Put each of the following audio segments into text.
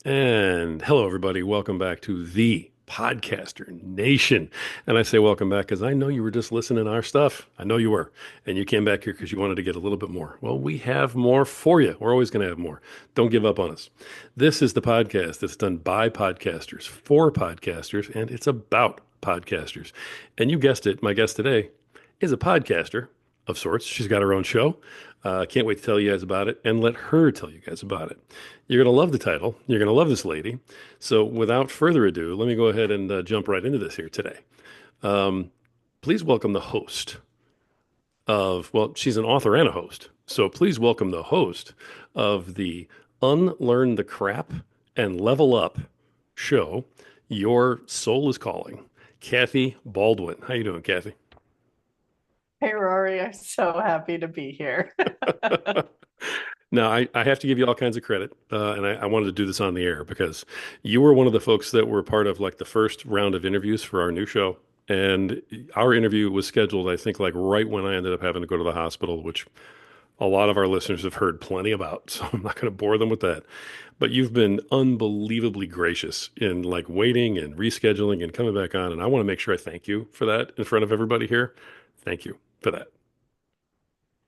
And hello, everybody. Welcome back to the Podcaster Nation. And I say welcome back because I know you were just listening to our stuff. I know you were. And you came back here because you wanted to get a little bit more. Well, we have more for you. We're always going to have more. Don't give up on us. This is the podcast that's done by podcasters, for podcasters, and it's about podcasters. And you guessed it, my guest today is a podcaster of sorts. She's got her own show. Can't wait to tell you guys about it and let her tell you guys about it. You're going to love the title. You're going to love this lady. So, without further ado, let me go ahead and jump right into this here today. Um, please welcome the host of, well, she's an author and a host. So, please welcome the host of the Unlearn the Crap and Level Up show, Your Soul is Calling, Kathy Baldwin. How you doing, Kathy? Hey Rory, I'm so happy to be here. Now, I have to give you all kinds of credit, and I wanted to do this on the air because you were one of the folks that were part of like the first round of interviews for our new show. And our interview was scheduled, I think, like right when I ended up having to go to the hospital, which a lot of our listeners have heard plenty about. So I'm not going to bore them with that. But you've been unbelievably gracious in like waiting and rescheduling and coming back on. And I want to make sure I thank you for that in front of everybody here. Thank you for that.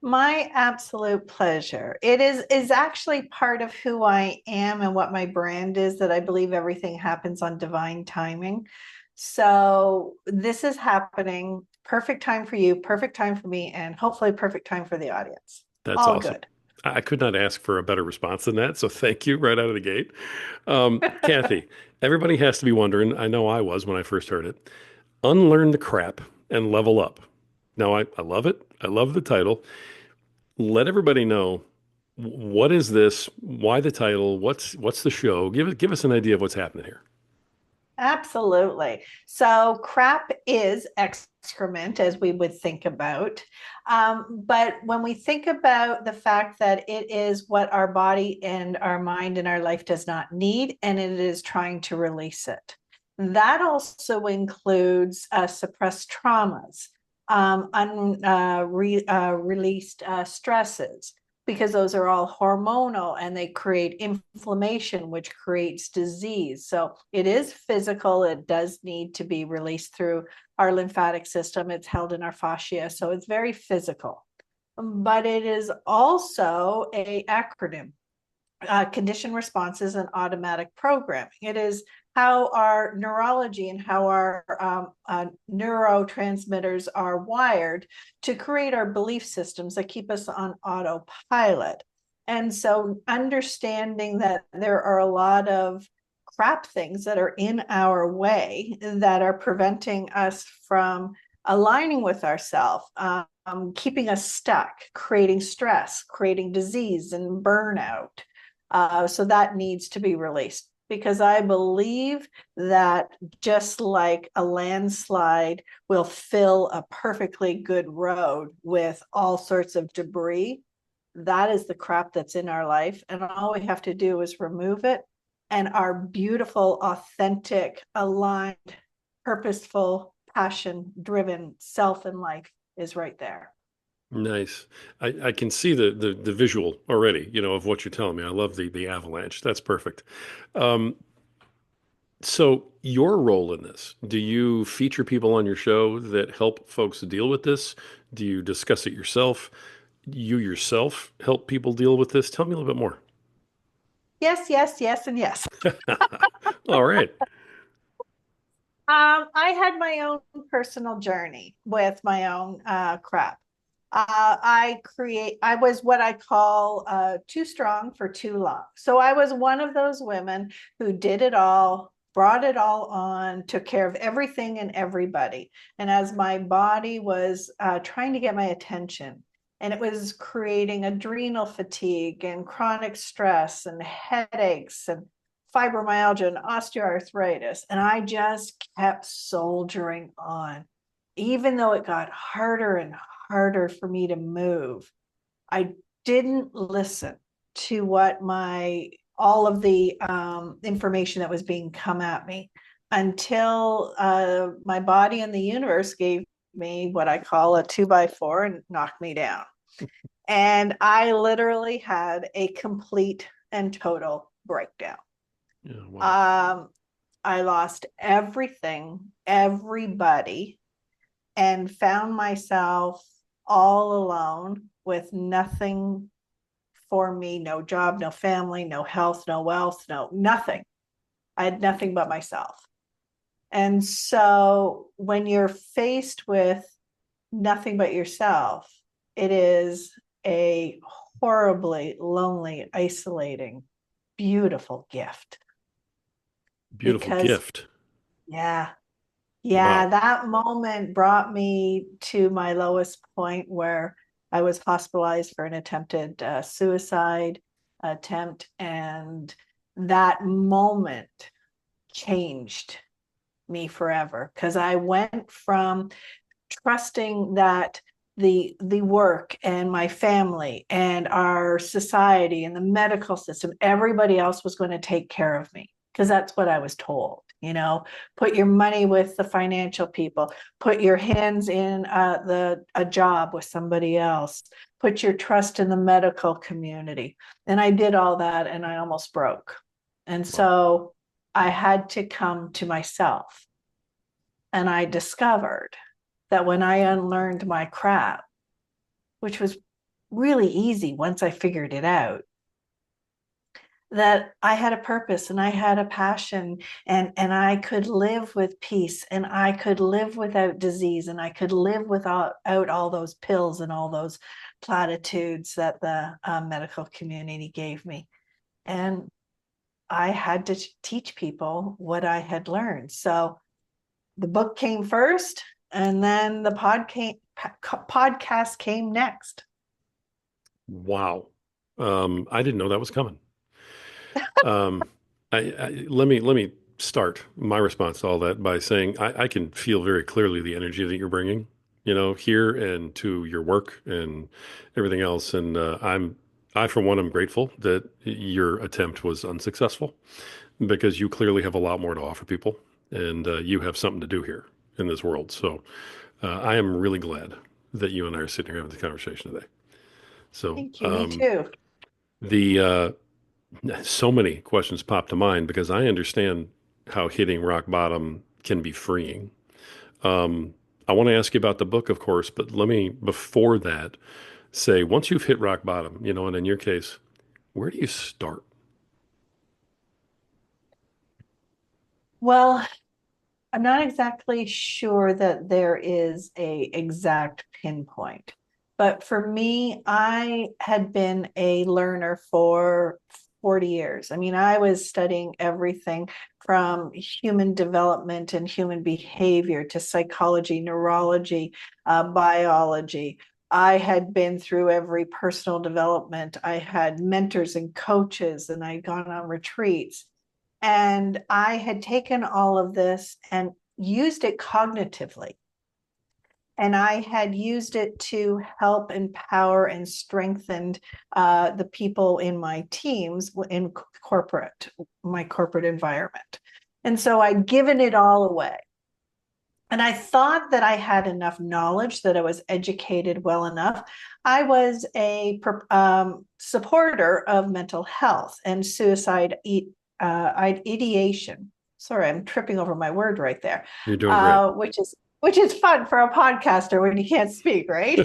My absolute pleasure. It is actually part of who I am and what my brand is that I believe everything happens on divine timing. So this is happening. Perfect time for you, perfect time for me, and hopefully perfect time for the audience. That's All awesome. good. I could not ask for a better response than that. So thank you right out of the gate. Kathy, everybody has to be wondering. I know I was when I first heard it. Unlearn the crap and level up. Now, I love it. I love the title. Let everybody know what is this? Why the title? What's the show? Give us an idea of what's happening here. Absolutely. So crap is excrement, as we would think about. But when we think about the fact that it is what our body and our mind and our life does not need, and it is trying to release it. That also includes suppressed traumas, released stresses, because those are all hormonal and they create inflammation, which creates disease. So it is physical. It does need to be released through our lymphatic system. It's held in our fascia. So it's very physical. But it is also a acronym, condition responses and automatic programming. It is how our neurology and how our neurotransmitters are wired to create our belief systems that keep us on autopilot. And so understanding that there are a lot of crap things that are in our way that are preventing us from aligning with ourselves, keeping us stuck, creating stress, creating disease and burnout. So that needs to be released because I believe that just like a landslide will fill a perfectly good road with all sorts of debris, that is the crap that's in our life. And all we have to do is remove it. And our beautiful, authentic, aligned, purposeful, passion driven self in life is right there. Nice. I can see the visual already, of what you're telling me. I love the avalanche. That's perfect. Um, so your role in this, do you feature people on your show that help folks deal with this? Do you discuss it yourself? You yourself help people deal with this? Tell me a little bit more. Yes, yes, yes, and yes. All right. I had my own personal journey with my own crap. I was what I call too strong for too long. So I was one of those women who did it all, brought it all on, took care of everything and everybody. And as my body was trying to get my attention, and it was creating adrenal fatigue and chronic stress and headaches and fibromyalgia and osteoarthritis. And I just kept soldiering on. Even though it got harder and harder for me to move, I didn't listen to what my all of the information that was being come at me until my body and the universe gave me what I call a 2x4 and knocked me down. And I literally had a complete and total breakdown. Yeah. Wow. Um, I lost everything, everybody, and found myself all alone with nothing for me, no job, no family, no health, no wealth, no nothing. I had nothing but myself. And so when you're faced with nothing but yourself, it is a horribly lonely, isolating, beautiful gift. Beautiful Because, gift. yeah, yeah, Wow. that moment brought me to my lowest point where I was hospitalized for an attempted suicide attempt. And that moment changed me forever because I went from trusting that the work and my family and our society and the medical system, everybody else was going to take care of me because that's what I was told. Put your money with the financial people, put your hands in the a job with somebody else, put your trust in the medical community. And I did all that and I almost broke. And Wow. so I had to come to myself. And I discovered that when I unlearned my crap, which was really easy once I figured it out, that I had a purpose and I had a passion, and I could live with peace and I could live without disease and I could live without out all those pills and all those platitudes that the medical community gave me. And I had to teach people what I had learned. So the book came first, and then the podcast came next. Wow. I didn't know that was coming. Um, let me start my response to all that by saying I can feel very clearly the energy that you're bringing, here and to your work and everything else. And I for one am grateful that your attempt was unsuccessful because you clearly have a lot more to offer people, and you have something to do here in this world. So I am really glad that you and I are sitting here having this conversation today. So Thank you. Me too. the so many questions pop to mind because I understand how hitting rock bottom can be freeing. Um, I want to ask you about the book, of course, but let me, before that, say once you've hit rock bottom, and in your case, where do you start? Well, I'm not exactly sure that there is a exact pinpoint. But for me, I had been a learner for 40 years. I mean, I was studying everything from human development and human behavior to psychology, neurology, biology. I had been through every personal development. I had mentors and coaches, and I'd gone on retreats. And I had taken all of this and used it cognitively. And I had used it to help empower and strengthen the people in my teams in my corporate environment. And so I'd given it all away. And I thought that I had enough knowledge, that I was educated well enough. I was a supporter of mental health and suicide ideation. Sorry, I'm tripping over my word right there, You're doing great. which is fun for a podcaster when you can't speak, right?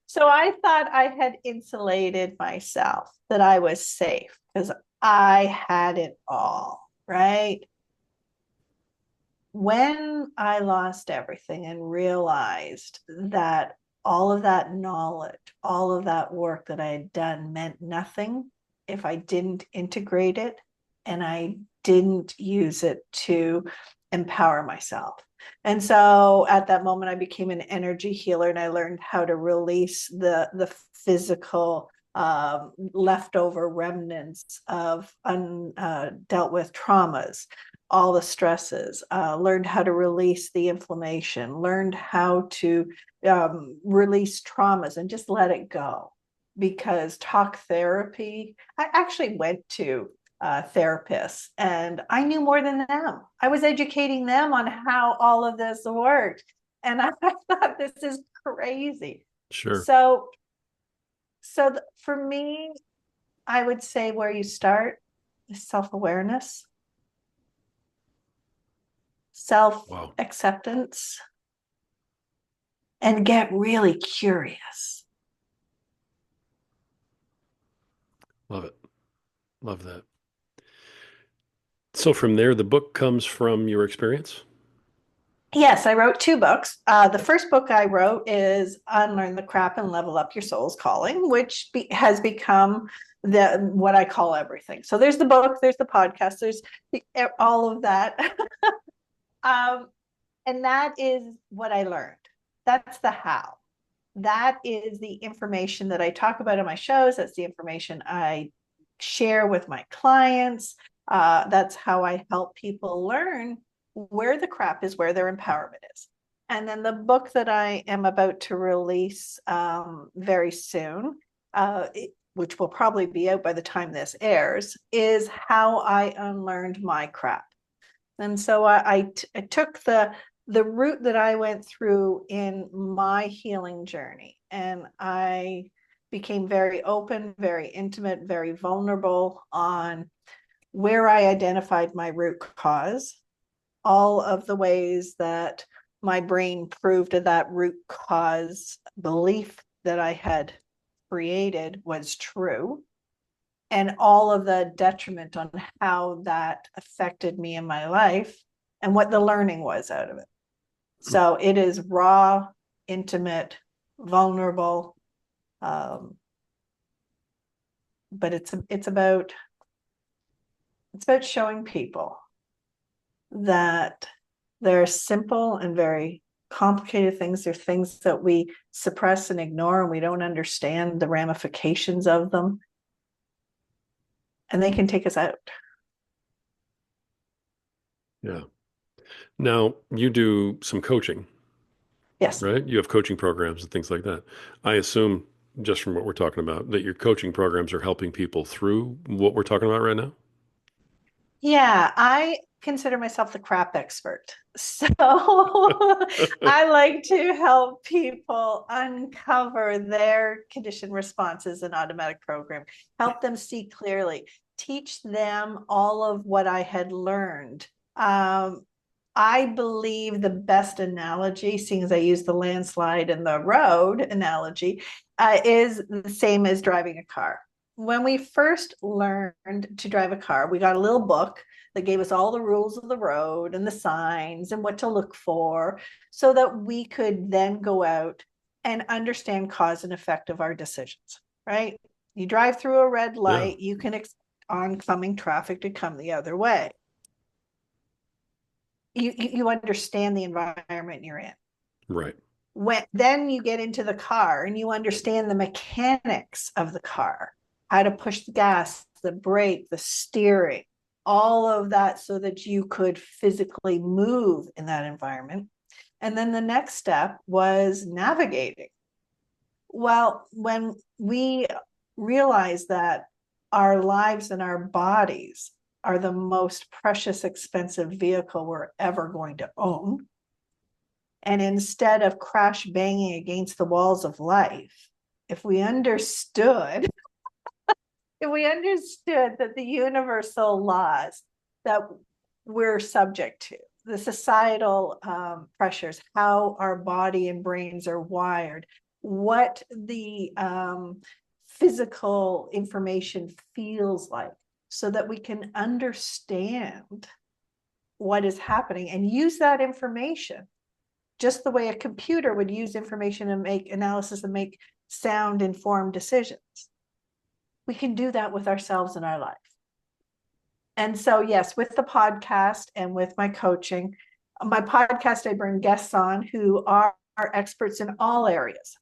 So I thought I had insulated myself, that I was safe because I had it all, right? When I lost everything and realized that all of that knowledge, all of that work that I had done meant nothing if I didn't integrate it and I didn't use it to empower myself. And so at that moment, I became an energy healer and I learned how to release the physical leftover remnants of undealt with traumas, all the stresses, learned how to release the inflammation, learned how to release traumas and just let it go. Because talk therapy, I actually went to therapists and I knew more than them. I was educating them on how all of this worked. And I thought, this is crazy. Sure. So for me, I would say where you start self-awareness, Wow. self-acceptance, and get really curious. Love it. Love that. So from there, the book comes from your experience? Yes, I wrote two books. The first book I wrote is Unlearn the Crap and Level Up Your Soul's Calling, which has become what I call everything. So there's the book, there's the podcast, there's all of that. um, and that is what I learned. That's the how. That is the information that I talk about in my shows. That's the information I share with my clients. That's how I help people learn where the crap is, where their empowerment is. And then the book that I am about to release very soon, which will probably be out by the time this airs, is How I Unlearned My Crap. And so I took the route that I went through in my healing journey, and I became very open, very intimate, very vulnerable on where I identified my root cause, all of the ways that my brain proved that root cause belief that I had created was true, and all of the detriment on how that affected me in my life and what the learning was out of it. So it is raw, intimate, vulnerable, um, but it's about showing people that there are simple and very complicated things. They're things that we suppress and ignore, and we don't understand the ramifications of them, and they can take us out. Yeah. Now, you do some coaching, Yes. right? You have coaching programs and things like that. I assume, just from what we're talking about, that your coaching programs are helping people through what we're talking about right now? Yeah, I consider myself the crap expert. So I like to help people uncover their conditioned responses and automatic program, help them see clearly, teach them all of what I had learned. I believe the best analogy, seeing as I use the landslide and the road analogy, is the same as driving a car. When we first learned to drive a car, we got a little book that gave us all the rules of the road and the signs and what to look for so that we could then go out and understand cause and effect of our decisions, right? You drive through a red Yeah, light, you can expect oncoming traffic to come the other way. You understand the environment you're in. right. When then you get into the car and you understand the mechanics of the car, how to push the gas, the brake, the steering, all of that so that you could physically move in that environment. And then the next step was navigating. Well, when we realize that our lives and our bodies are the most precious, expensive vehicle we're ever going to own, and instead of crash banging against the walls of life, if we understood, if we understood that the universal laws that we're subject to, the societal pressures, how our body and brains are wired, what the physical information feels like, so that we can understand what is happening and use that information just the way a computer would use information and make analysis and make sound informed decisions. We can do that with ourselves in our life. And so, yes, with the podcast and with my coaching, my podcast, I bring guests on who are experts in all areas,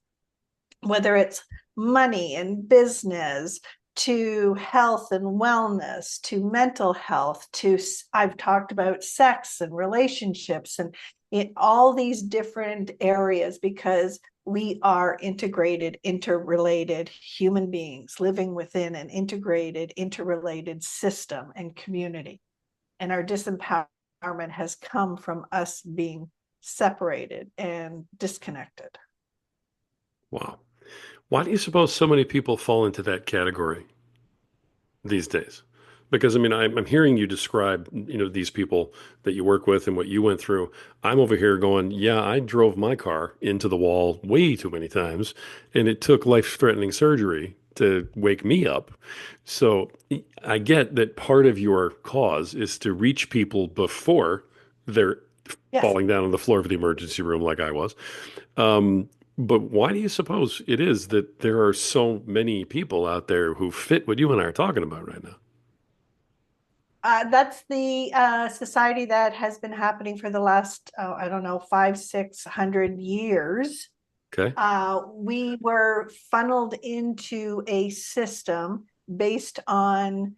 whether it's money and business, to health and wellness, to mental health, to I've talked about sex and relationships and in all these different areas, because we are integrated, interrelated human beings living within an integrated, interrelated system and community. And our disempowerment has come from us being separated and disconnected. Wow. Why do you suppose so many people fall into that category these days? Because I mean, I'm hearing you describe, these people that you work with and what you went through. I'm over here going, yeah, I drove my car into the wall way too many times, and it took life-threatening surgery to wake me up. So I get that part of your cause is to reach people before they're Yes. falling down on the floor of the emergency room like I was. Um, but why do you suppose it is that there are so many people out there who fit what you and I are talking about right now? That's the society that has been happening for the last, I don't know, 500, 600 years. Okay. We were funneled into a system based on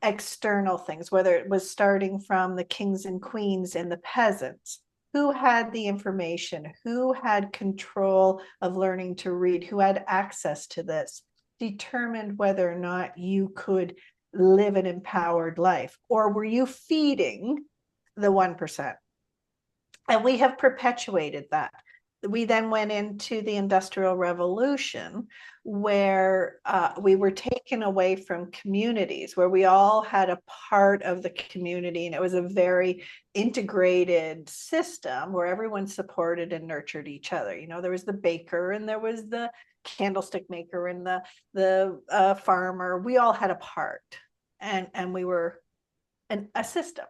external things, whether it was starting from the kings and queens and the peasants. Who had the information? Who had control of learning to read? Who had access to this? Determined whether or not you could live an empowered life, or were you feeding the 1%? And we have perpetuated that. We then went into the Industrial Revolution, where we were taken away from communities, where we all had a part of the community, and it was a very integrated system where everyone supported and nurtured each other. There was the baker, and there was the candlestick maker, and the farmer. We all had a part, and we were a system.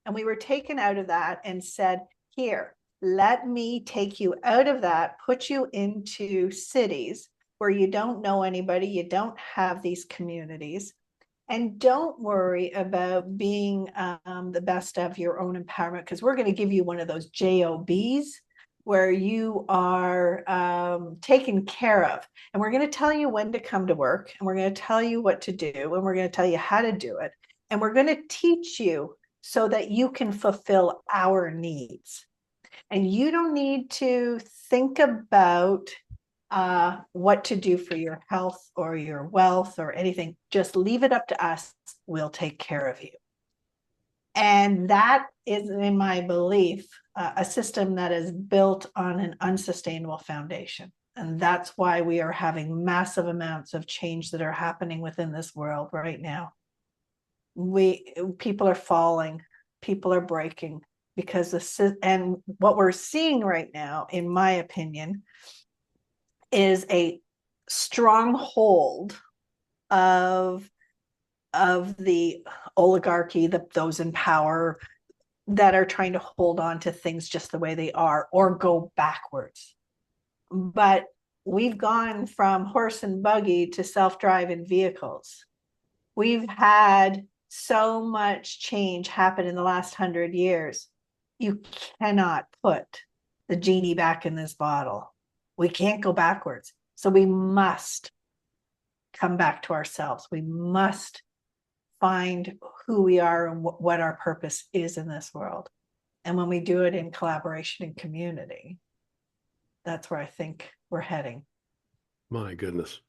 And we were taken out of that and said, here, let me take you out of that, put you into cities where you don't know anybody, you don't have these communities, and don't worry about being the best of your own empowerment, because we're going to give you one of those JOBs where you are taken care of. And we're going to tell you when to come to work, and we're going to tell you what to do, and we're going to tell you how to do it. And we're going to teach you so that you can fulfill our needs. And you don't need to think about what to do for your health or your wealth or anything. Just leave it up to us. We'll take care of you. And that is, in my belief, a system that is built on an unsustainable foundation. And that's why we are having massive amounts of change that are happening within this world right now. People are falling, people are breaking, because and what we're seeing right now, in my opinion, is a stronghold of the oligarchy, those in power that are trying to hold on to things just the way they are or go backwards. But we've gone from horse and buggy to self-driving vehicles. We've had so much change happen in the last 100 years. You cannot put the genie back in this bottle. We can't go backwards. So we must come back to ourselves. We must find who we are and what our purpose is in this world. And when we do it in collaboration and community, that's where I think we're heading. My goodness.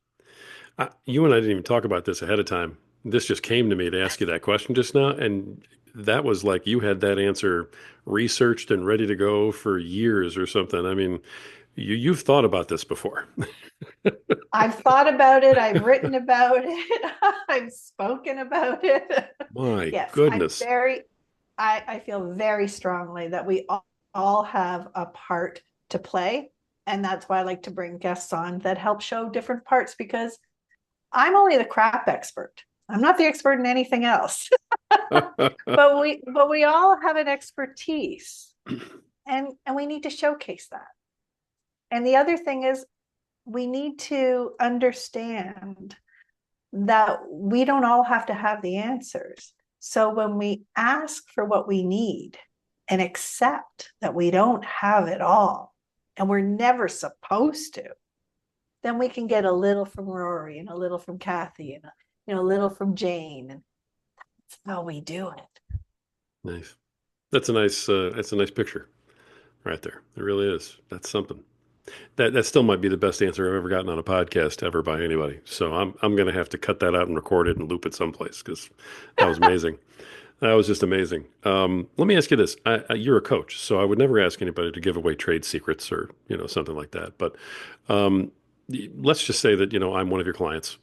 You and I didn't even talk about this ahead of time. This just came to me to ask you that question just now. And that was like you had that answer researched and ready to go for years or something. I mean, you've thought about this before. I've thought about it. I've written about it. I've spoken about it. My Yes, goodness. I feel very strongly that we all have a part to play. And that's why I like to bring guests on that help show different parts, because I'm only the crap expert. I'm not the expert in anything else. But we all have an expertise, and we need to showcase that. And the other thing is, we need to understand that we don't all have to have the answers. So when we ask for what we need and accept that we don't have it all, and we're never supposed to, then we can get a little from Rory and a little from Kathy and a little from Jane, and that's how we do it. Nice. That's a nice picture right there. It really is. That's something. That still might be the best answer I've ever gotten on a podcast ever by anybody. So I'm gonna have to cut that out and record it and loop it someplace because that was amazing. That was just amazing. Let me ask you this: you're a coach, so I would never ask anybody to give away trade secrets or something like that. But um, let's just say that I'm one of your clients,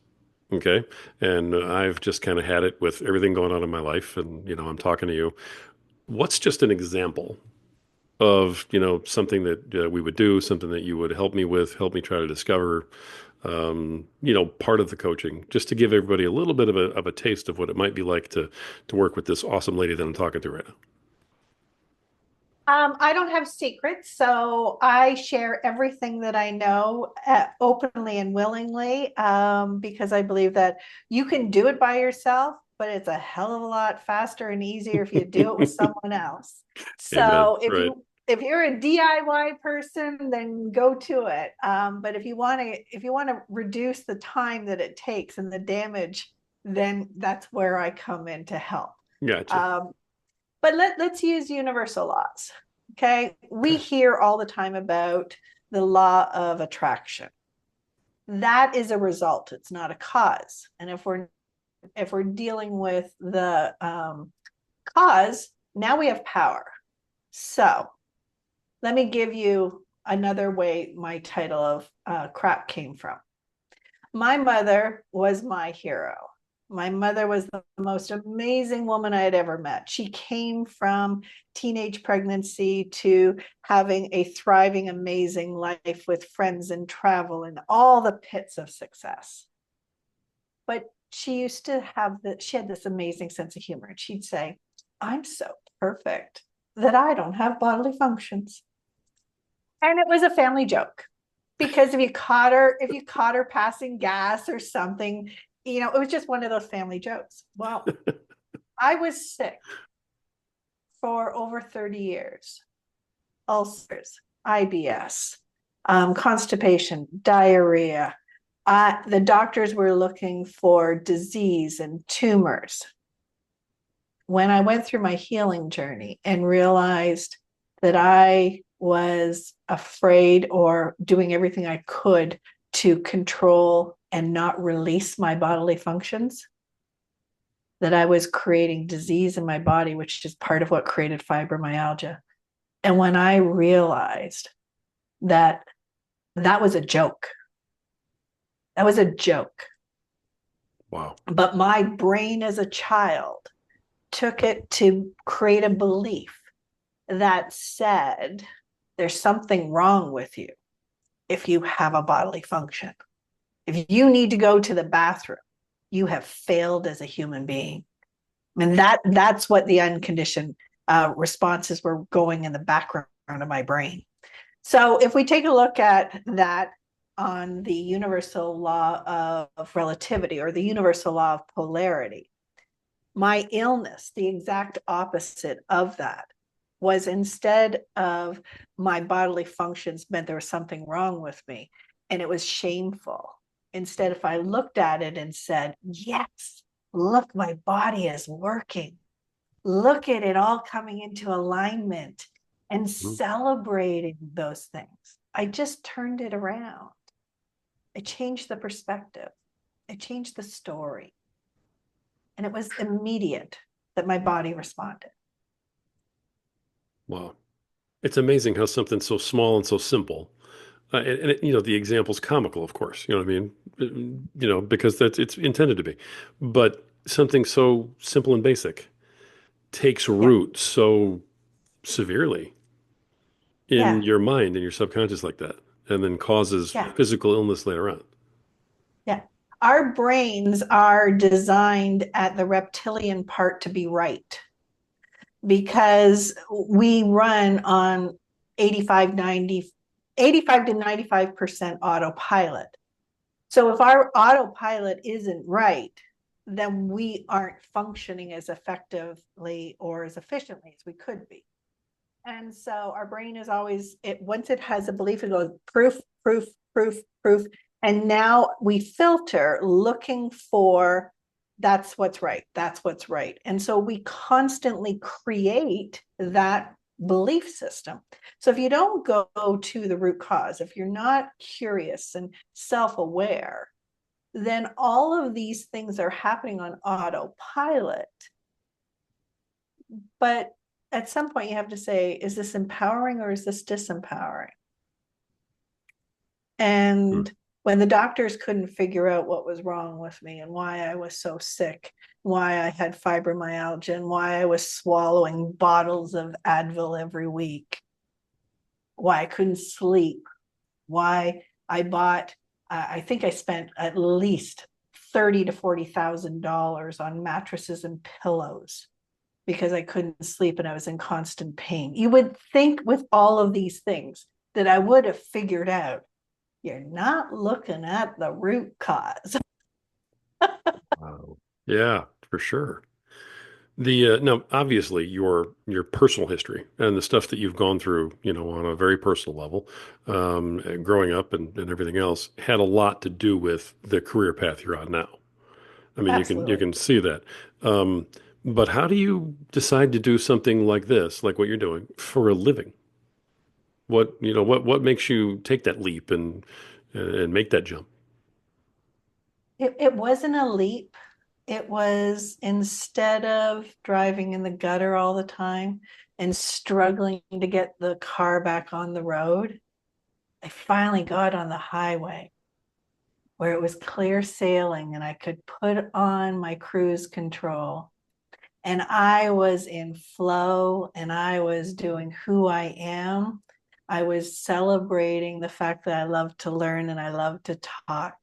Okay. And I've just kind of had it with everything going on in my life. And, I'm talking to you. What's just an example of, something that we would do, something that you would help me with, help me try to discover, part of the coaching, just to give everybody a little bit of a taste of what it might be like to work with this awesome lady that I'm talking to right now. I don't have secrets, so I share everything that I know openly and willingly, because I believe that you can do it by yourself, but it's a hell of a lot faster and easier if you do it with someone else. Amen. So Right. if you're a DIY person, then go to it. But if you want to reduce the time that it takes and the damage, then that's where I come in to help. Gotcha. Um, but let's use universal laws. Okay. We Okay. hear all the time about the law of attraction. That is a result, it's not a cause. And if we're dealing with the cause, now we have power. So let me give you another way my title of crap came from. My mother was my hero. My mother was the most amazing woman I had ever met. She came from teenage pregnancy to having a thriving, amazing life with friends and travel and all the pits of success. But she had this amazing sense of humor. And she'd say, I'm so perfect that I don't have bodily functions. And it was a family joke because if you caught her passing gas or something, it was just one of those family jokes. Well, I was sick for over 30 years. Ulcers, IBS, constipation, diarrhea. The doctors were looking for disease and tumors. When I went through my healing journey and realized that I was afraid or doing everything I could to control and not release my bodily functions, that I was creating disease in my body, which is part of what created fibromyalgia. And when I realized that that was a joke, that was a joke. Wow. But my brain as a child took it to create a belief that said there's something wrong with you if you have a bodily function. If you need to go to the bathroom, you have failed as a human being. And that's what the unconditioned responses were going in the background of my brain. So if we take a look at that on the universal law of relativity or the universal law of polarity, my illness, the exact opposite of that, was instead of my bodily functions meant there was something wrong with me and it was shameful. Instead, if I looked at it and said, yes, look, my body is working. Look at it all coming into alignment and Mhm. celebrating those things. I just turned it around. I changed the perspective. I changed the story. And it was immediate that my body responded. Wow. It's amazing how something so small and so simple, the example's comical, of course, you know what I mean? Because it's intended to be. But something so simple and basic takes Yeah. root so severely in Yeah. your mind and your subconscious like that, and then causes Yeah. physical illness later on. Yeah. Our brains are designed at the reptilian part to be right because we run on 85, 90, 85 to 95% autopilot. So if our autopilot isn't right, then we aren't functioning as effectively or as efficiently as we could be. And so our brain is always it once it has a belief, it goes proof, proof, proof, proof. And now we filter looking for that's what's right. That's what's right. And so we constantly create that belief system. So if you don't go to the root cause, if you're not curious and self-aware, then all of these things are happening on autopilot. But at some point, you have to say, is this empowering or is this disempowering? Hmm. And when the doctors couldn't figure out what was wrong with me and why I was so sick, why I had fibromyalgia, and why I was swallowing bottles of Advil every week, why I couldn't sleep, why I bought, I think I spent at least $30,000 to $40,000 on mattresses and pillows because I couldn't sleep and I was in constant pain. You would think with all of these things that I would have figured out. You're not looking at the root cause. Wow. Yeah, for sure. The now, obviously, your personal history and the stuff that you've gone through, on a very personal level, growing up and everything else, had a lot to do with the career path you're on now. I mean, you Absolutely. can see that. Um, but how do you decide to do something like this, like what you're doing, for a living? What makes you take that leap and make that jump? It wasn't a leap. It was, instead of driving in the gutter all the time and struggling to get the car back on the road, I finally got on the highway where it was clear sailing and I could put on my cruise control and I was in flow and I was doing who I am. I was celebrating the fact that I love to learn and I love to talk.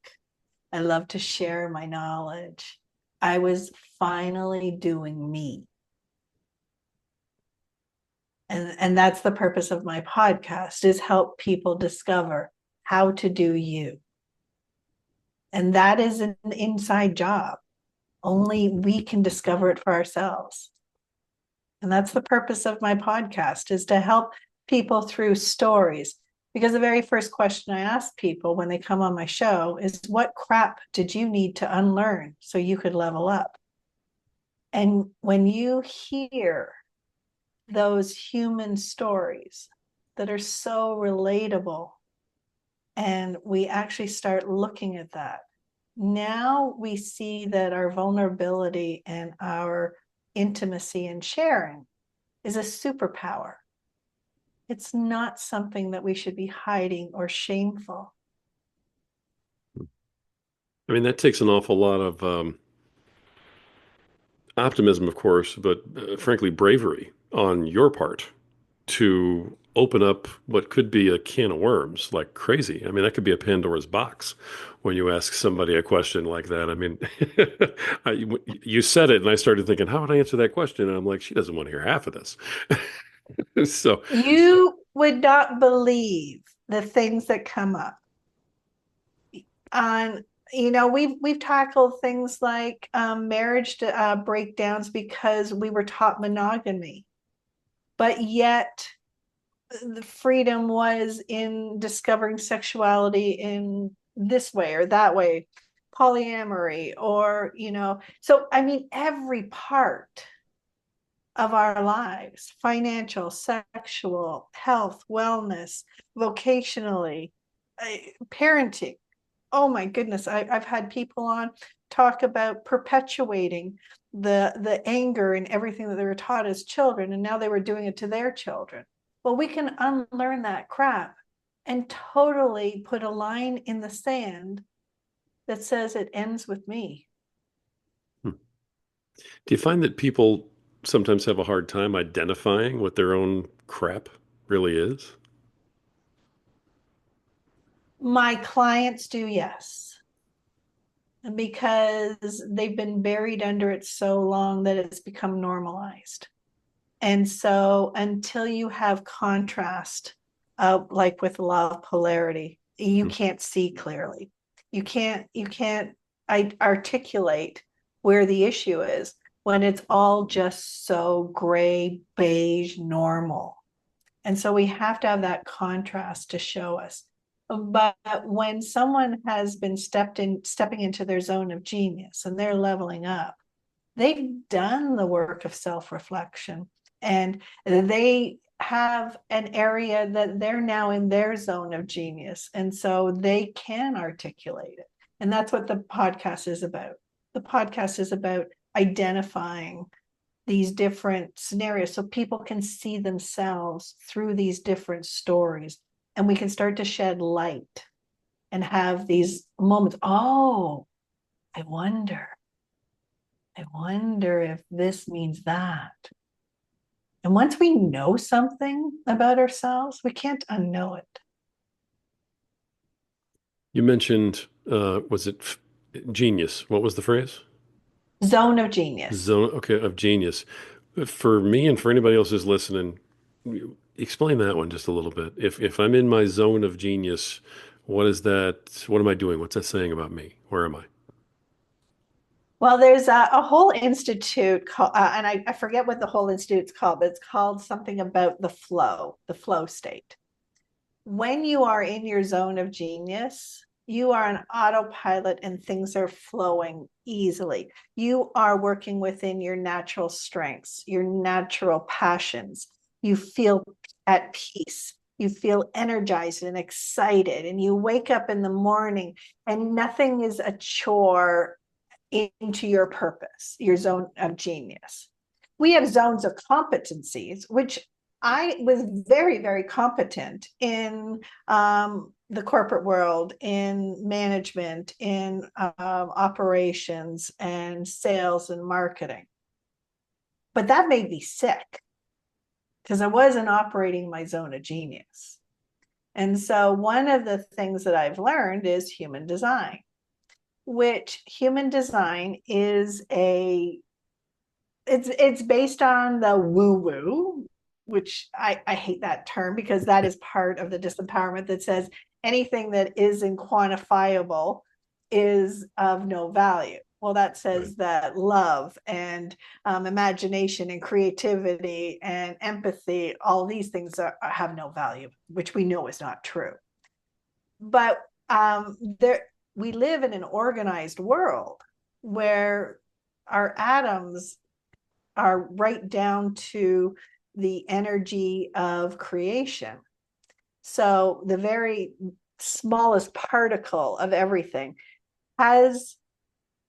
I love to share my knowledge. I was finally doing me. And that's the purpose of my podcast, is help people discover how to do you. And that is an inside job. Only we can discover it for ourselves. And that's the purpose of my podcast, is to help people through stories. Because the very first question I ask people when they come on my show is, what crap did you need to unlearn so you could level up? And when you hear those human stories that are so relatable, and we actually start looking at that, now we see that our vulnerability and our intimacy and sharing is a superpower. It's not something that we should be hiding or shameful. I mean, that takes an awful lot of optimism, of course, but frankly, bravery on your part to open up what could be a can of worms like crazy. I mean, that could be a Pandora's box when you ask somebody a question like that. I mean, you said it, and I started thinking, how would I answer that question? And I'm like, she doesn't want to hear half of this. So, You would not believe the things that come up on, we've tackled things like marriage breakdowns because we were taught monogamy, but yet the freedom was in discovering sexuality in this way or that way, polyamory, or so I mean every part of our lives, financial, sexual, health, wellness, vocationally, parenting. Oh my goodness, I've had people on talk about perpetuating the anger and everything that they were taught as children, and now they were doing it to their children. Well, we can unlearn that crap and totally put a line in the sand that says it ends with me. do you find that people sometimes have a hard time identifying what their own crap really is? My clients do, yes, because they've been buried under it so long that it's become normalized. And so until you have contrast, like with law of polarity, you Hmm. can't see clearly. You can't articulate where the issue is when it's all just so gray, beige, normal. And so we have to have that contrast to show us. But when someone has been stepping into their zone of genius and they're leveling up, they've done the work of self-reflection, and they have an area that they're now in their zone of genius, and so they can articulate it. And that's what the podcast is about. The podcast is about identifying these different scenarios so people can see themselves through these different stories, and we can start to shed light. and have these moments. Oh, I wonder. I wonder if this means that. And once we know something about ourselves, we can't unknow it. You mentioned, was it genius? What was the phrase? Zone of genius. Zone, okay, of genius. For me and for anybody else who's listening, explain that one just a little bit. If I'm in my zone of genius, what is that? What am I doing? What's that saying about me? Where am I? Well, there's a whole institute called, and I forget what the whole institute's called, but it's called something about the flow state. When you are in your zone of genius, you are an autopilot and things are flowing easily. You are working within your natural strengths, your natural passions. You feel at peace. You feel energized and excited, and you wake up in the morning and nothing is a chore into your purpose, your zone of genius. We have zones of competencies, which I was very, very competent in the corporate world, in management, in operations and sales and marketing. But that made me sick because I wasn't operating my zone of genius. And so, one of the things that I've learned is human design, which human design is it's based on the woo woo, which I hate that term because that is part of the disempowerment that says anything that isn't quantifiable is of no value. Well, that Right. says that love and imagination and creativity and empathy, all these things have no value, which we know is not true. But there, we live in an organized world where our atoms are right down to the energy of creation. So the very smallest particle of everything has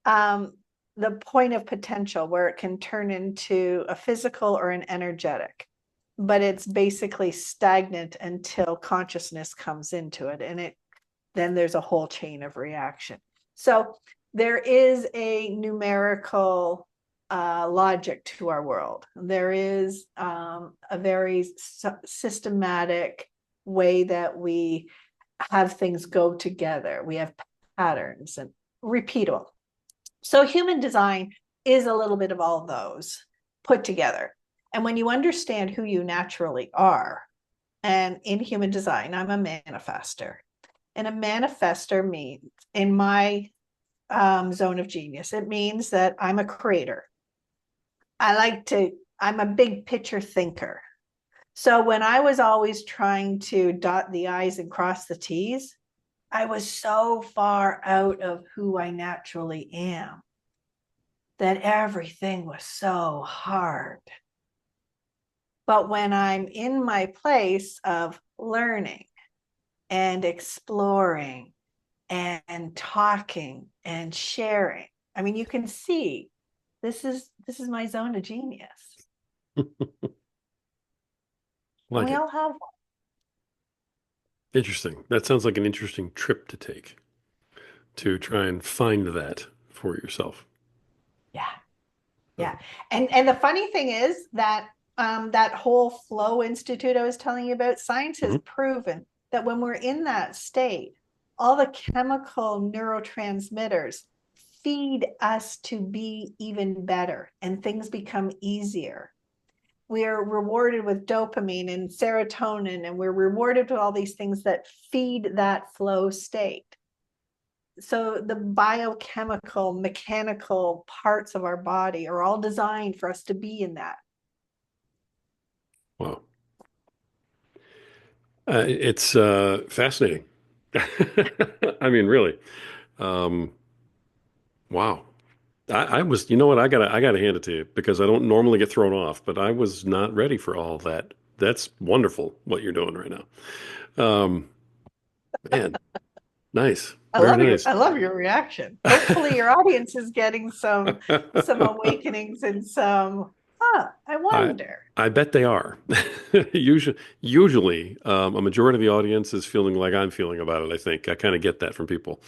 the point of potential where it can turn into a physical or an energetic, but it's basically stagnant until consciousness comes into it, and it then there's a whole chain of reaction. So there is a numerical logic to our world. There is a very systematic way that we have things go together. We have patterns and repeatable. So human design is a little bit of all of those put together. And when you understand who you naturally are, and in human design, I'm a manifester. And a manifester means, in my zone of genius, it means that I'm a creator. I'm a big picture thinker. So when I was always trying to dot the I's and cross the T's, I was so far out of who I naturally am that everything was so hard. But when I'm in my place of learning and exploring and talking and sharing, I mean, you can see this is my zone of genius. And Like we it. all have one. Interesting. That sounds like an interesting trip to take to try and find that for yourself. Yeah. Uh, Yeah. And the funny thing is that that whole flow institute I was telling you about, science has mhm. proven that when we're in that state, all the chemical neurotransmitters feed us to be even better and things become easier. We're rewarded with dopamine and serotonin, and we're rewarded with all these things that feed that flow state. So the biochemical, mechanical parts of our body are all designed for us to be in that. Wow. It's fascinating. I mean, really. Um, wow. I was, you know what? I gotta hand it to you because I don't normally get thrown off, but I was not ready for all that. That's wonderful what you're doing right now. Man, nice. Very nice. I love your reaction. Hopefully your audience is getting some awakenings and some, I wonder I wonder. I bet they are. Usually, a majority of the audience is feeling like I'm feeling about it. I think I kind of get that from people,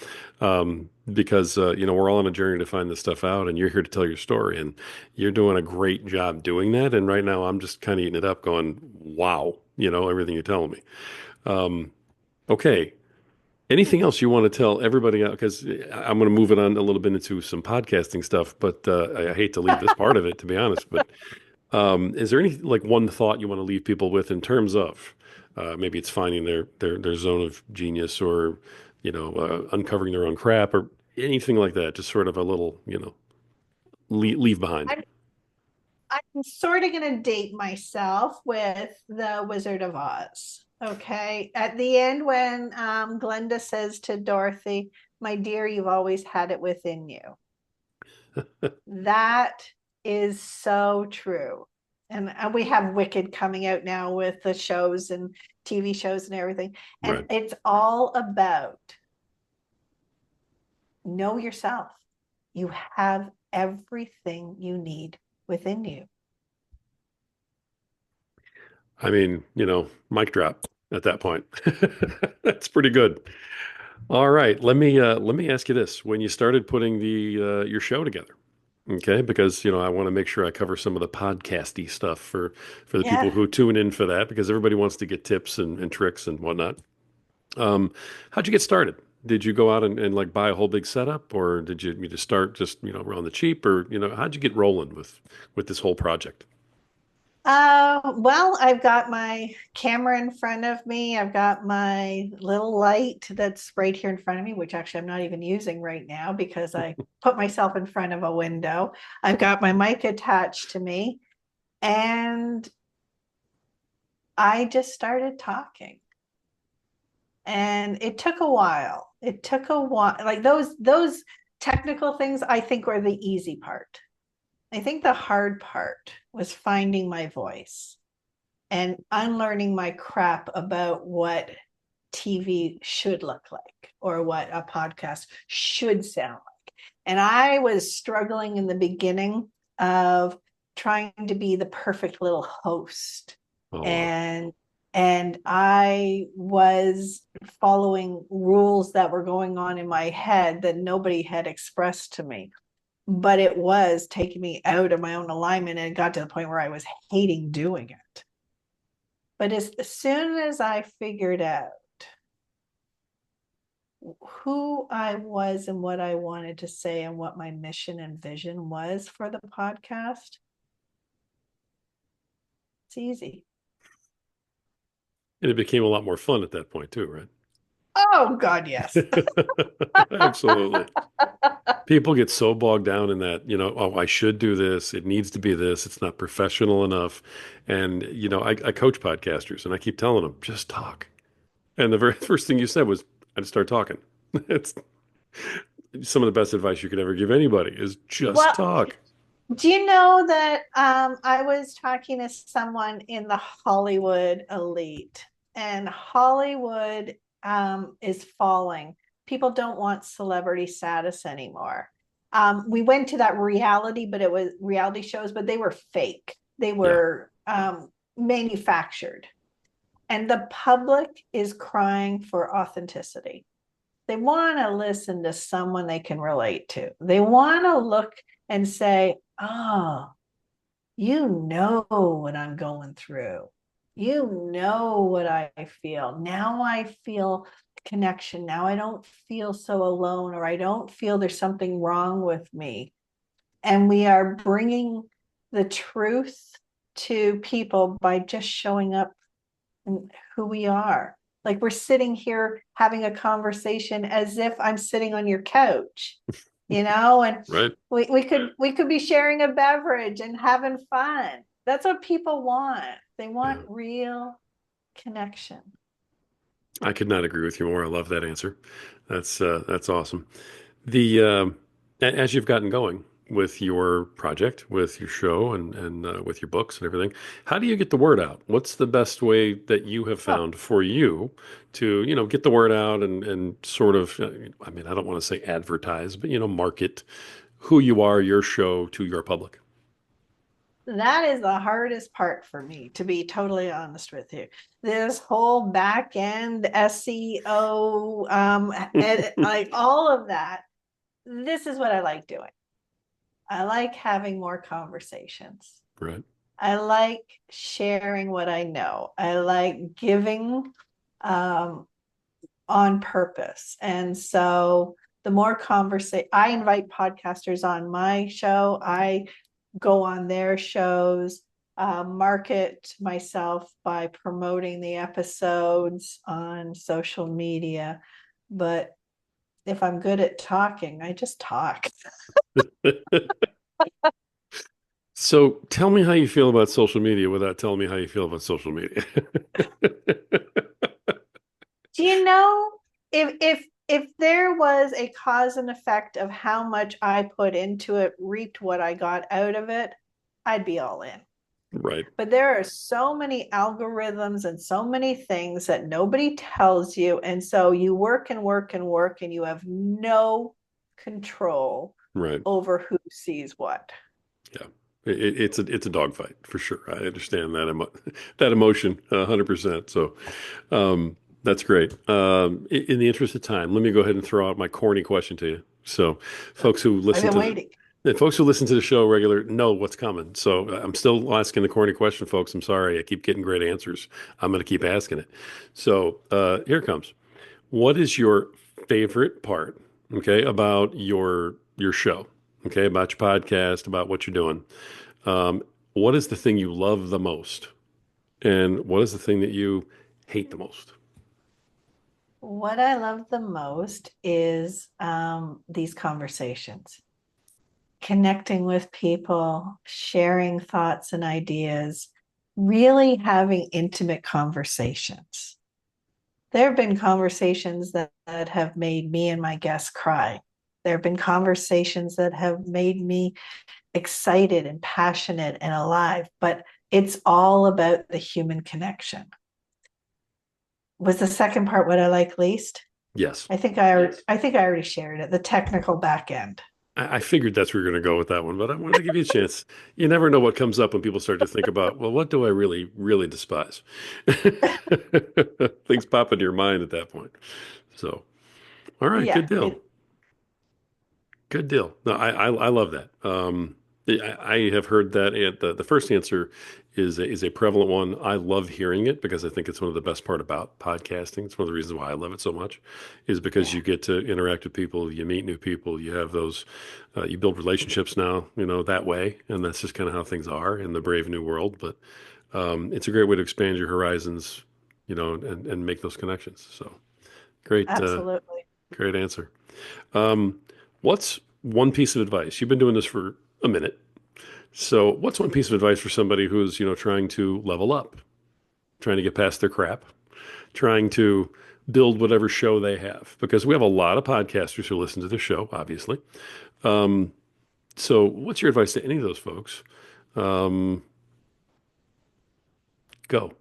because we're all on a journey to find this stuff out, and you're here to tell your story, and you're doing a great job doing that. And right now, I'm just kind of eating it up, going, "Wow," everything you're telling me. Okay, anything else you want to tell everybody? Because I'm going to move it on a little bit into some podcasting stuff, but I hate to leave this part of it, to be honest. But is there any like one thought you want to leave people with in terms of maybe it's finding their zone of genius or uncovering their own crap or anything like that? Just sort of a little leave behind. I'm, I'm sort of going to date myself with the Wizard of Oz. Okay. At the end, when Glenda says to Dorothy, "My dear, you've always had it within you." That is so true. And we have Wicked coming out now with the shows and TV shows and everything. And Right. it's all about know yourself. You have everything you need within you. I mean, mic drop at that point. That's pretty good. All right, let me ask you this: when you started putting the your show together, okay, because I want to make sure I cover some of the podcasty stuff for the people Yeah. who tune in for that, because everybody wants to get tips and tricks and whatnot. How'd you get started? Did you go out and like buy a whole big setup, or did you just start just on the cheap, or how'd you get rolling with this whole project? Well, I've got my camera in front of me. I've got my little light that's right here in front of me, which actually I'm not even using right now because I put myself in front of a window. I've got my mic attached to me, and I just started talking. And it took a while. It took a while. Like those technical things, I think were the easy part. I think the hard part was finding my voice and unlearning my crap about what TV should look like or what a podcast should sound like. And I was struggling in the beginning of trying to be the perfect little host. Oh, wow. And I was following rules that were going on in my head that nobody had expressed to me, but it was taking me out of my own alignment, and it got to the point where I was hating doing it. But as soon as I figured out who I was and what I wanted to say and what my mission and vision was for the podcast, it's easy. And it became a lot more fun at that point too, right? Oh God, yes. Absolutely. People get so bogged down in that, oh, I should do this. It needs to be this. It's not professional enough. And, I coach podcasters and I keep telling them, just talk. And the very first thing you said was, I just start talking. It's some of the best advice you could ever give anybody is just Well, talk. do you know that I was talking to someone in the Hollywood elite, and Hollywood is falling. People don't want celebrity status anymore. We went to that reality, but it was reality shows, but they were fake. They Yeah, were manufactured. And the public is crying for authenticity. They want to listen to someone they can relate to. They want to look and say, "Oh, you know what I'm going through. You know what I feel. Now I feel connection. Now I don't feel so alone, or I don't feel there's something wrong with me." And we are bringing the truth to people by just showing up and who we are. Like we're sitting here having a conversation as if I'm sitting on your couch, and right. we could be sharing a beverage and having fun. That's what people want. They want Yeah. real connection. I could not agree with you more. I love that answer. That's awesome. The as you've gotten going with your project, with your show, and with your books and everything, how do you get the word out? What's the best way that you have Oh, found for you to get the word out and sort of I mean, I don't want to say advertise, but market who you are, your show to your public. That is the hardest part for me, to be totally honest with you. This whole back end SEO, like all of that. This is what I like doing. I like having more conversations. Right. I like sharing what I know. I like giving um, on purpose. And so the more conversation, I invite podcasters on my show. I go on their shows, market myself by promoting the episodes on social media. But if I'm good at talking, I just talk. So tell me how you feel about social media without telling me how you feel about social media. Do you know if there was a cause and effect of how much I put into it reaped what I got out of it, I'd be all in. Right. But there are so many algorithms and so many things that nobody tells you. And so you work and work and work, and you have no control Right. over who sees what. Yeah. It's a dogfight for sure. I understand that emotion 100%. So that's great. In the interest of time, let me go ahead and throw out my corny question to you. So, folks who I've listen been to the waiting. folks who listen to the show regular know what's coming. So I'm still asking the corny question, folks. I'm sorry. I keep getting great answers. I'm going to keep asking it. So here it comes. What is your favorite part? Okay, about your show. Okay, about your podcast, about what you're doing. Um, what is the thing you love the most? And what is the thing that you hate the most? What I love the most is these conversations, connecting with people, sharing thoughts and ideas, really having intimate conversations. There have been conversations that have made me and my guests cry. There have been conversations that have made me excited and passionate and alive, but it's all about the human connection. Was the second part what I like least? Yes. I think I already shared it, the technical back end. I figured that's where you're going to go with that one, but I wanted to give you a chance. You never know what comes up when people start to think about, well, what do I really, really despise? Things pop into your mind at that point. So, all right, good Yeah, deal. Good deal. No, I love that. I have heard that, and the first answer is a prevalent one. I love hearing it because I think it's one of the best part about podcasting. It's one of the reasons why I love it so much, is because yeah, you get to interact with people, you meet new people, you have those, you build relationships now, that way, and that's just kind of how things are in the brave new world. But it's a great way to expand your horizons, and make those connections. So great, absolutely. great answer. Um, what's one piece of advice? You've been doing this for a minute. So, what's one piece of advice for somebody who's, trying to level up, trying to get past their crap, trying to build whatever show they have? Because we have a lot of podcasters who listen to the show, obviously. Um, so, what's your advice to any of those folks? Um, go.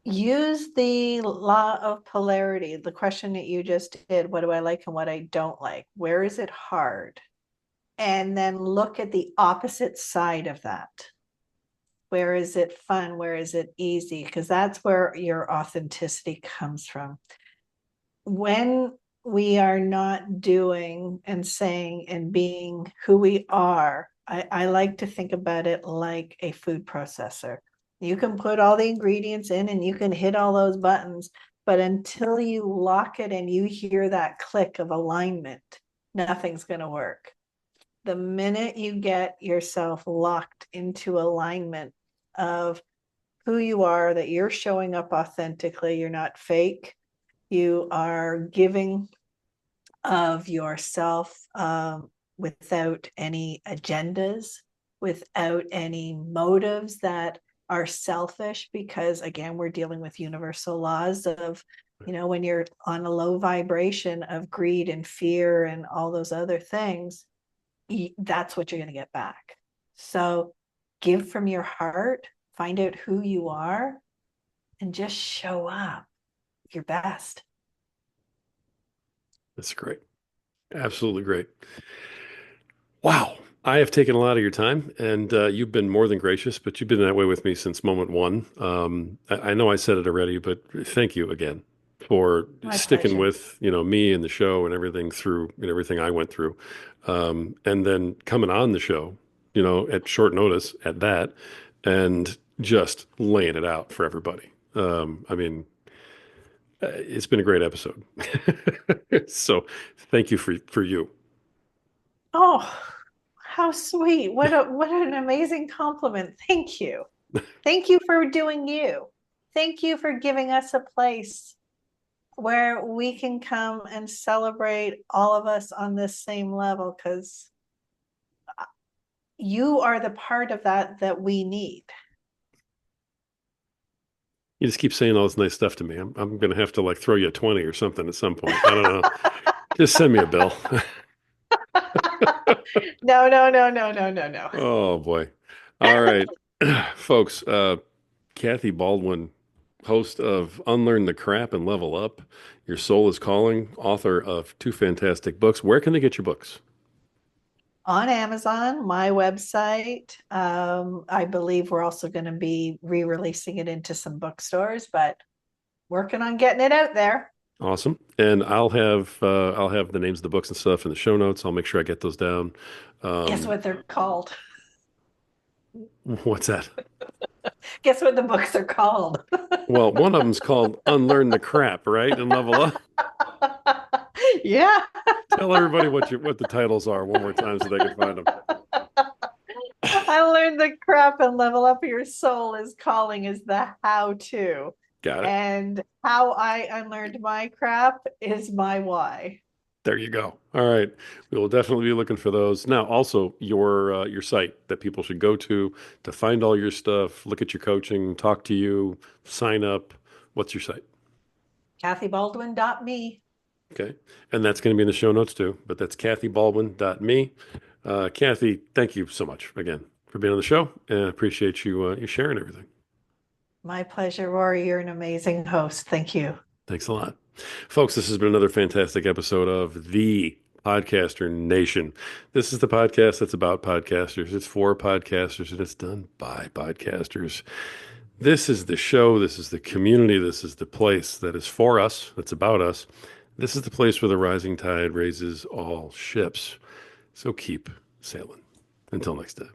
Use the law of polarity, the question that you just did, what do I like and what I don't like? Where is it hard? And then look at the opposite side of that. Where is it fun? Where is it easy? Because that's where your authenticity comes from. When we are not doing and saying and being who we are, I like to think about it like a food processor. You can put all the ingredients in and you can hit all those buttons, but until you lock it and you hear that click of alignment, nothing's going to work. The minute you get yourself locked into alignment of who you are, that you're showing up authentically, you're not fake, you are giving of yourself without any agendas, without any motives that are selfish, because again, we're dealing with universal laws of, when you're on a low vibration of greed and fear and all those other things, that's what you're going to get back. So give from your heart, find out who you are, and just show up your best. That's great. Absolutely great. Wow. I have taken a lot of your time, and you've been more than gracious, but you've been that way with me since moment one. I know I said it already, but thank you again for My sticking pleasure. with, me and the show and everything through and everything I went through. And then coming on the show, at short notice at that, and just laying it out for everybody. I mean, it's been a great episode. So thank you for you. Oh, how sweet. What an amazing compliment. Thank you. Thank you for doing you. Thank you for giving us a place where we can come and celebrate all of us on this same level because you are the part of that we need. You just keep saying all this nice stuff to me. I'm gonna have to like throw you a 20 or something at some point. I don't know. Just send me a bill. No, no, no, no, no, no, no. Oh boy. All right. Folks, Kathy Baldwin, host of Unlearn the Crap and Level Up. Your Soul is Calling, author of two fantastic books. Where can they get your books? On Amazon, my website. I believe we're also going to be re-releasing it into some bookstores, but working on getting it out there. Awesome. And I'll have the names of the books and stuff in the show notes. I'll make sure I get those down. Guess Um, what they're called? what's that? Guess what the books are called? Well, one of them's called Unlearn the Crap, right? And Level Up. Yeah. Tell everybody what the titles are one more time so they can find them. I learned the crap and level up your soul is calling is the how to. Got it. And how I unlearned my crap is my why. There you go. All right. We will definitely be looking for those. Now, also your site that people should go to find all your stuff, look at your coaching, talk to you, sign up. What's your site? KathyBaldwin.me. Okay. And that's going to be in the show notes too, but that's kathybaldwin.me. Kathy, thank you so much again for being on the show, and I appreciate you sharing everything. My pleasure, Rory. You're an amazing host. Thank you. Thanks a lot. Folks, this has been another fantastic episode of The Podcaster Nation. This is the podcast that's about podcasters. It's for podcasters and it's done by podcasters. This is the show. This is the community. This is the place that is for us, that's about us. This is the place where the rising tide raises all ships. So keep sailing. Until next time.